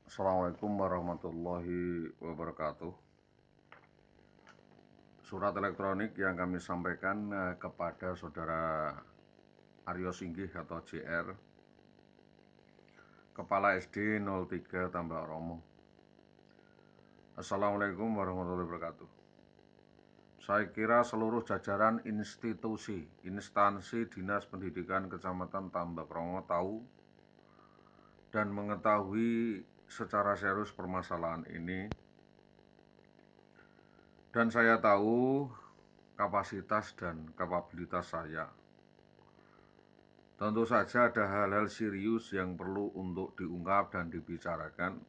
Assalamualaikum warahmatullahi wabarakatuh. Surat elektronik yang kami sampaikan kepada Saudara Aryo Singgih atau JR, Kepala SD 03 Tambak Romo. Assalamualaikum warahmatullahi wabarakatuh. Saya kira seluruh jajaran institusi, instansi Dinas Pendidikan Kecamatan Tambak Romo tahu dan mengetahui secara serius permasalahan ini. Dan saya tahu kapasitas dan kapabilitas saya. Tentu saja ada hal-hal serius yang perlu untuk diungkap dan dibicarakan,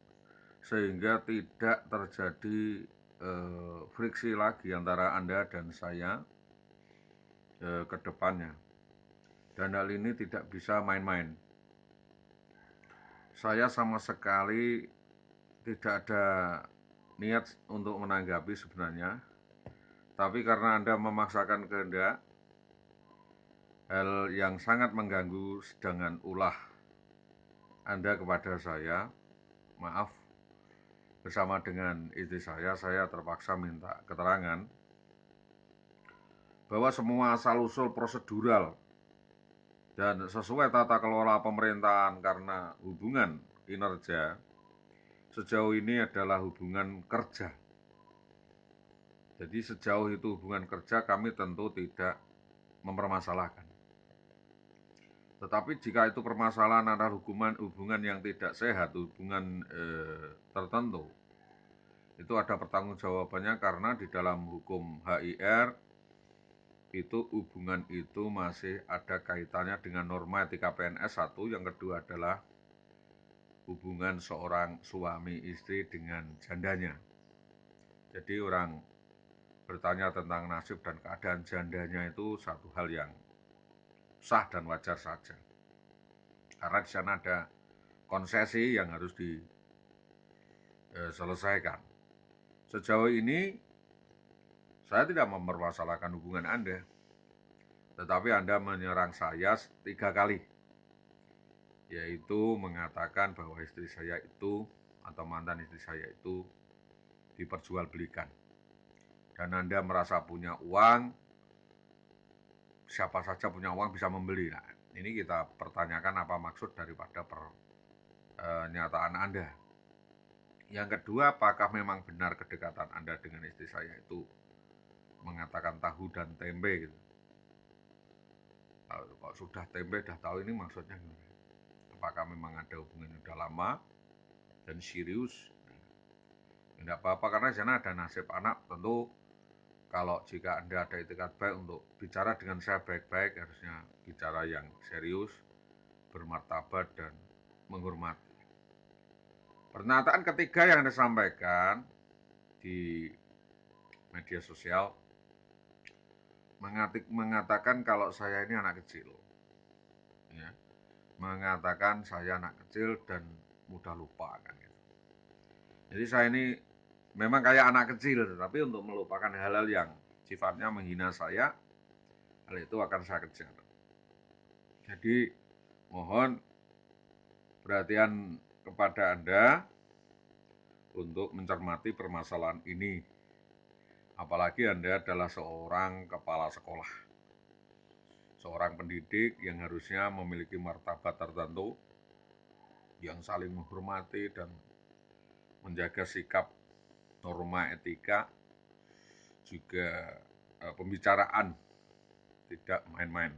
sehingga tidak terjadi friksi lagi antara Anda dan saya ke depannya. Dan hal ini tidak bisa main-main. Saya sama sekali tidak ada niat untuk menanggapi sebenarnya, tapi karena Anda memaksakan kehendak, hal yang sangat mengganggu dengan ulah Anda kepada saya, maaf, bersama dengan istri saya terpaksa minta keterangan bahwa semua asal-usul prosedural dan sesuai tata kelola pemerintahan karena hubungan kinerja sejauh ini adalah hubungan kerja. Jadi sejauh itu hubungan kerja, kami tentu tidak mempermasalahkan. Tetapi jika itu permasalahan adalah hubungan yang tidak sehat, hubungan tertentu, itu ada pertanggungjawabannya karena di dalam hukum HIR itu hubungan itu masih ada kaitannya dengan norma etika PNS satu, yang kedua adalah hubungan seorang suami istri dengan jandanya. Jadi orang bertanya tentang nasib dan keadaan jandanya itu satu hal yang sah dan wajar saja. Karena di sana ada konsesi yang harus diselesaikan. Sejauh ini saya tidak mempermasalahkan hubungan Anda, tetapi Anda menyerang saya 3 kali, yaitu mengatakan bahwa istri saya itu atau mantan istri saya itu diperjualbelikan. Dan Anda merasa punya uang, siapa saja punya uang bisa membeli. Nah, ini kita pertanyakan apa maksud daripada pernyataan Anda. Yang kedua, apakah memang benar kedekatan Anda dengan istri saya itu mengatakan tahu dan tempe gitu. Kalau sudah tempe, sudah tahu, ini maksudnya gimana? Apakah memang ada hubungan yang sudah lama dan serius? Tidak apa-apa, karena di sana ada nasib anak. Tentu kalau jika Anda ada itikat baik untuk bicara dengan saya baik-baik, harusnya bicara yang serius, bermartabat, dan menghormati. Pernyataan ketiga yang Anda sampaikan di media sosial mengatakan kalau saya ini anak kecil, ya, mengatakan saya anak kecil dan mudah lupa kan gitu. Jadi saya ini memang kayak anak kecil, tetapi untuk melupakan hal-hal yang sifatnya menghina saya, hal itu akan saya kejar. Jadi mohon perhatian kepada Anda untuk mencermati permasalahan ini. Apalagi Anda adalah seorang kepala sekolah, seorang pendidik yang harusnya memiliki martabat tertentu, yang saling menghormati dan menjaga sikap norma etika, juga pembicaraan, tidak main-main.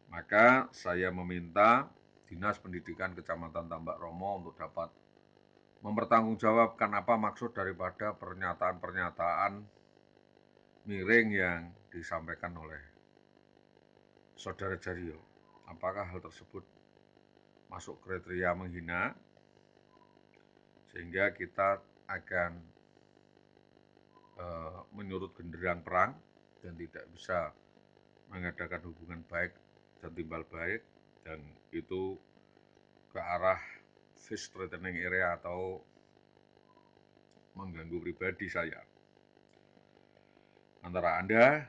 Maka saya meminta Dinas Pendidikan Kecamatan Tambak Romo untuk dapat mempertanggungjawabkan apa maksud daripada pernyataan-pernyataan miring yang disampaikan oleh Saudara Jaryo. Apakah hal tersebut masuk kriteria menghina, sehingga kita akan menyurut genderang perang dan tidak bisa mengadakan hubungan baik dan timbal baik, dan itu ke arah face threatening area atau mengganggu pribadi saya. Antara Anda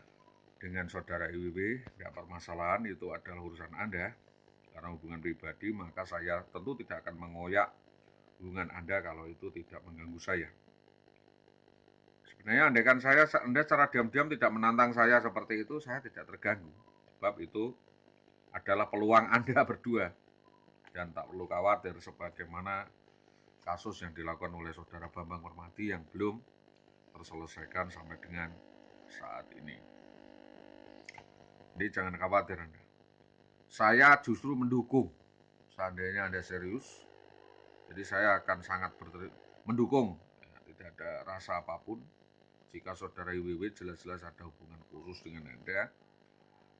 dengan Saudara IWB, tidak permasalahan, itu adalah urusan Anda. Karena hubungan pribadi, maka saya tentu tidak akan mengoyak hubungan Anda kalau itu tidak mengganggu saya. Sebenarnya andaikan Anda secara diam-diam tidak menantang saya seperti itu, saya tidak terganggu. Sebab itu adalah peluang Anda berdua. Dan tak perlu khawatir sebagaimana kasus yang dilakukan oleh Saudara Bambang Permadi yang belum terselesaikan sampai dengan saat ini. Jadi jangan khawatir Anda. Saya justru mendukung seandainya Anda serius. Jadi saya akan sangat mendukung. Ya, tidak ada rasa apapun. Jika Saudara IWW jelas-jelas ada hubungan khusus dengan Anda.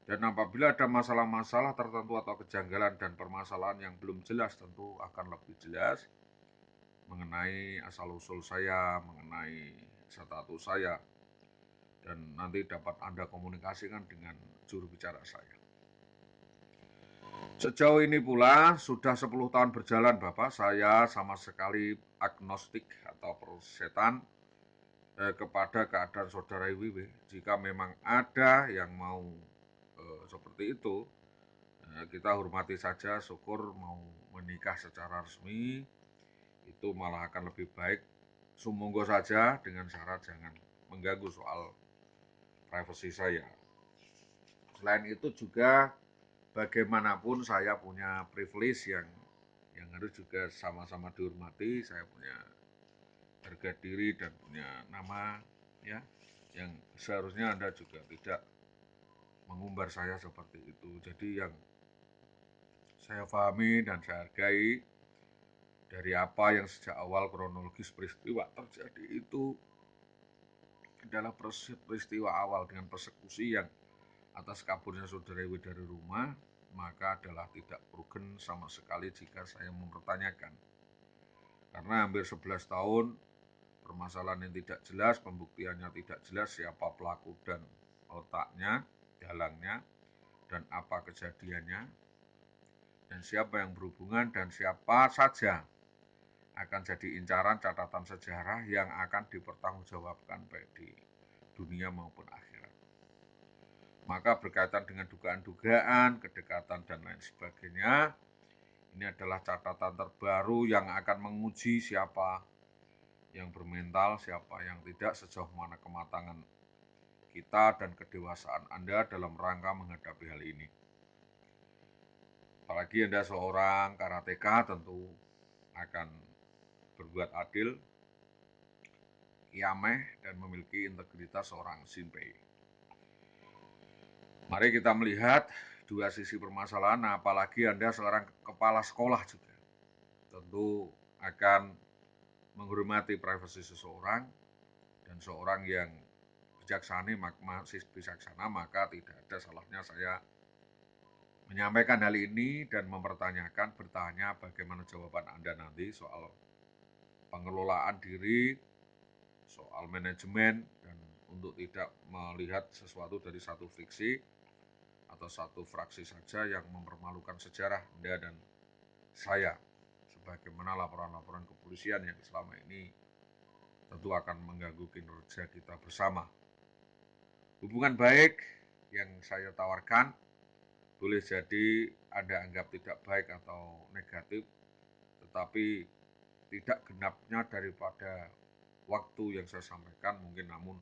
Dan apabila ada masalah-masalah tertentu atau kejanggalan dan permasalahan yang belum jelas, tentu akan lebih jelas mengenai asal-usul saya, mengenai status saya. Dan nanti dapat Anda komunikasikan dengan juru bicara saya. Sejauh ini pula, sudah 10 tahun berjalan Bapak, saya sama sekali agnostik atau persetan kepada keadaan Saudara IWW. Jika memang ada yang mau seperti itu, kita hormati saja, syukur mau menikah secara resmi, itu malah akan lebih baik. Sumonggo saja dengan syarat jangan mengganggu soal privasi saya. Selain itu juga bagaimanapun saya punya privilege yang harus juga sama-sama dihormati. Saya punya harga diri dan punya nama ya, yang seharusnya Anda juga tidak mengumbar saya seperti itu. Jadi yang saya pahami dan saya hargai dari apa yang sejak awal kronologis peristiwa terjadi itu adalah peristiwa awal dengan persekusi yang atas kaburnya Saudara IW dari rumah, maka adalah tidak prudent sama sekali jika saya mempertanyakan. Karena hampir 11 tahun permasalahan yang tidak jelas, pembuktiannya tidak jelas, siapa pelaku dan otaknya, dalangnya, dan apa kejadiannya, dan siapa yang berhubungan, dan siapa saja akan jadi incaran catatan sejarah yang akan dipertanggungjawabkan baik di dunia maupun akhirat. Maka berkaitan dengan dugaan-dugaan, kedekatan, dan lain sebagainya, ini adalah catatan terbaru yang akan menguji siapa yang bermental, siapa yang tidak, sejauh mana kematangan kita dan kedewasaan Anda dalam rangka menghadapi hal ini. Apalagi Anda seorang karateka tentu akan berbuat adil, kiameh, dan memiliki integritas seorang shinpei. Mari kita melihat dua sisi permasalahan, apalagi Anda seorang kepala sekolah juga. Tentu akan menghormati privasi seseorang, dan seorang yang masih bijaksana, maka tidak ada salahnya saya menyampaikan hal ini dan mempertanyakan, bertanya bagaimana jawaban Anda nanti soal pengelolaan diri, soal manajemen, dan untuk tidak melihat sesuatu dari satu fiksi atau satu fraksi saja yang mempermalukan sejarah Anda dan saya, sebagaimana laporan-laporan kepolisian yang selama ini tentu akan mengganggu kinerja kita bersama. Hubungan baik yang saya tawarkan boleh jadi Anda anggap tidak baik atau negatif, tetapi tidak genapnya daripada waktu yang saya sampaikan mungkin, namun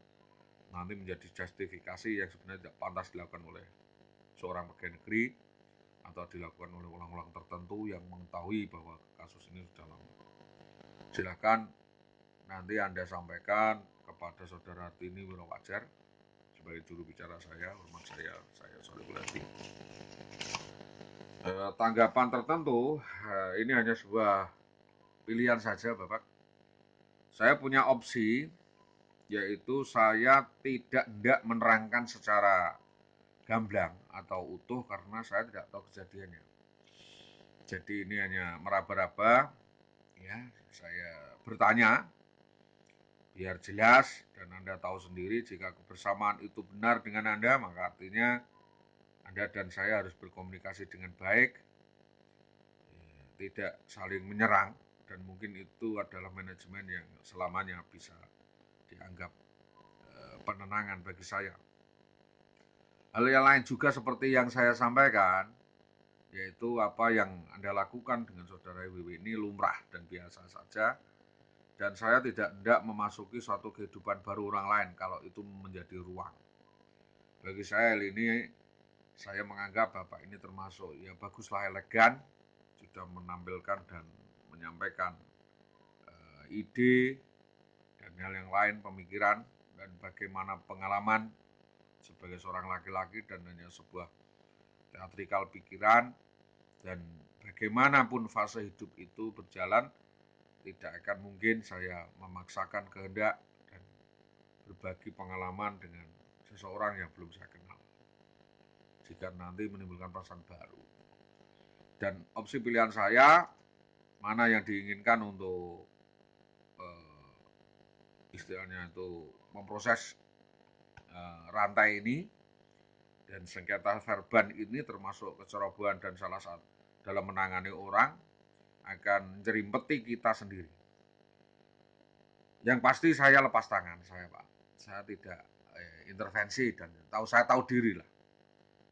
nanti menjadi justifikasi yang sebenarnya tidak pantas dilakukan oleh seorang pegawai negeri atau dilakukan oleh orang-orang tertentu yang mengetahui bahwa kasus ini sudah lama. Silakan nanti Anda sampaikan kepada Saudara Tini Wirowajar sebagai juru bicara saya, hormat saya Solihul Hadi. Tanggapan tertentu, ini hanya sebuah pilihan saja Bapak. Saya punya opsi, yaitu saya tidak hendak menerangkan secara gamblang atau utuh karena saya tidak tahu kejadiannya. Jadi ini hanya meraba-raba, ya, saya bertanya biar jelas dan Anda tahu sendiri jika kebersamaan itu benar dengan Anda, maka artinya Anda dan saya harus berkomunikasi dengan baik, tidak saling menyerang, dan mungkin itu adalah manajemen yang selamanya bisa dianggap penenangan bagi saya. Hal yang lain juga seperti yang saya sampaikan, yaitu apa yang Anda lakukan dengan saudara WW ini lumrah dan biasa saja, dan saya tidak hendak memasuki suatu kehidupan baru orang lain kalau itu menjadi ruang. Bagi saya ini, saya menganggap Bapak ini termasuk ya baguslah elegan, sudah menampilkan dan menyampaikan ide dan hal yang lain, pemikiran dan bagaimana pengalaman sebagai seorang laki-laki dan hanya sebuah teatrikal pikiran, dan bagaimanapun fase hidup itu berjalan, tidak akan mungkin saya memaksakan kehendak dan berbagi pengalaman dengan seseorang yang belum saya kenal, jika nanti menimbulkan perasaan baru. Dan opsi pilihan saya, mana yang diinginkan untuk istilahnya itu memproses rantai ini, dan sengketa verban ini termasuk kecerobohan dan salah satu dalam menangani orang akan jerimpeti kita sendiri. Yang pasti saya lepas tangan, saya Pak. Saya tidak intervensi, dan saya tahu diri lah.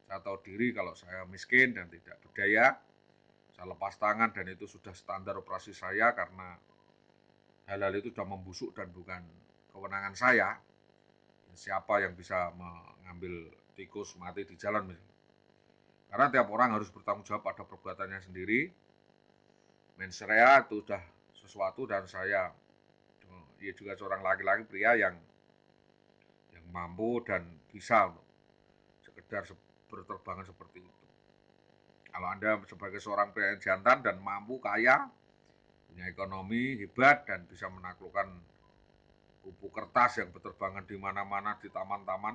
Saya tahu diri kalau saya miskin dan tidak berdaya. Saya lepas tangan, dan itu sudah standar operasi saya karena hal-hal itu sudah membusuk dan bukan kewenangan saya. Siapa yang bisa mengambil tikus mati di jalan misalnya. Karena tiap orang harus bertanggung jawab pada perbuatannya sendiri. Mens rea itu sudah sesuatu, dan saya ya juga seorang laki-laki pria yang mampu dan bisa untuk sekedar berterbangan seperti itu. Kalau Anda sebagai seorang pria yang jantan dan mampu, kaya, punya ekonomi hebat dan bisa menaklukkan kupu kertas yang berterbangan di mana-mana di taman-taman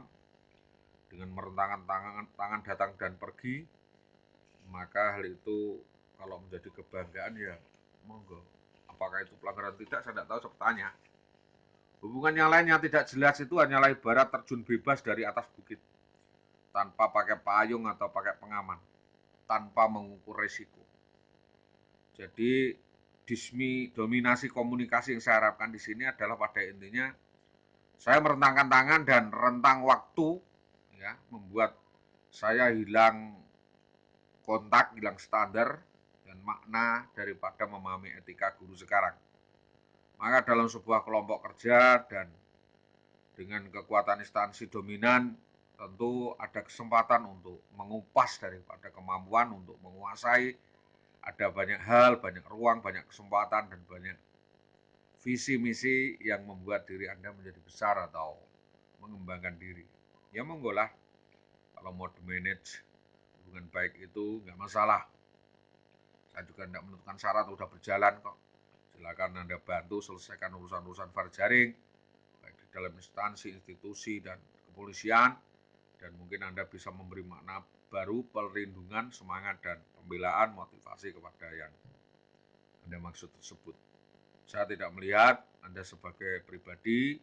dengan merentangkan tangan datang dan pergi, maka hal itu kalau menjadi kebanggaan ya monggo. Apakah itu pelanggaran tidak, saya tidak tahu, saya bertanya. Hubungan yang lain yang tidak jelas itu hanyalah ibarat terjun bebas dari atas bukit, tanpa pakai payung atau pakai pengaman, tanpa mengukur resiko. Jadi dominasi komunikasi yang saya harapkan di sini adalah pada intinya saya merentangkan tangan dan rentang waktu, ya, membuat saya hilang kontak, hilang standar dan makna daripada memahami etika guru sekarang. Maka dalam sebuah kelompok kerja dan dengan kekuatan instansi dominan, tentu ada kesempatan untuk mengupas daripada kemampuan untuk menguasai. Ada banyak hal, banyak ruang, banyak kesempatan, dan banyak visi misi yang membuat diri Anda menjadi besar atau mengembangkan diri. Ya monggo lah, kalau mau manage hubungan baik itu nggak masalah. Saya juga tidak menentukan syarat, udah berjalan kok. Silakan Anda bantu selesaikan urusan-urusan farjaring, baik di dalam instansi, institusi, dan kepolisian, dan mungkin Anda bisa memberi makna baru, perlindungan, semangat, dan pembelaan, motivasi kepada yang Anda maksud tersebut. Saya tidak melihat Anda sebagai pribadi,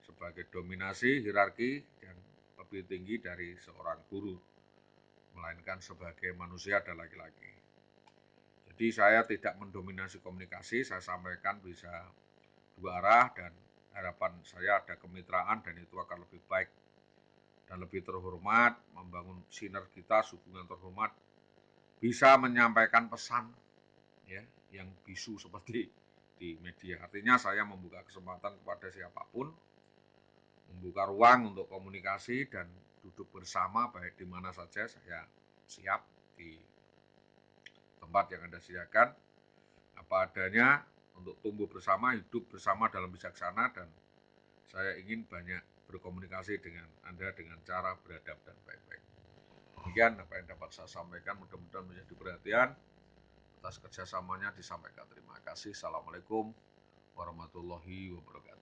sebagai dominasi, hierarki, yang lebih tinggi dari seorang guru, melainkan sebagai manusia dan laki-laki. Jadi saya tidak mendominasi komunikasi, saya sampaikan bisa dua arah, dan harapan saya ada kemitraan, dan itu akan lebih baik dan lebih terhormat, membangun sinergitas, hubungan terhormat, bisa menyampaikan pesan ya yang bisu seperti di media. Artinya saya membuka kesempatan kepada siapapun, membuka ruang untuk komunikasi dan duduk bersama baik di mana saja. Saya siap di tempat yang Anda sediakan apa adanya untuk tumbuh bersama, hidup bersama dalam bijaksana, dan saya ingin banyak berkomunikasi dengan Anda dengan cara beradab dan baik-baik. Demikian apa yang dapat saya sampaikan, mudah-mudahan menjadi perhatian. Atas kerjasamanya disampaikan terima kasih. Assalamualaikum warahmatullahi wabarakatuh.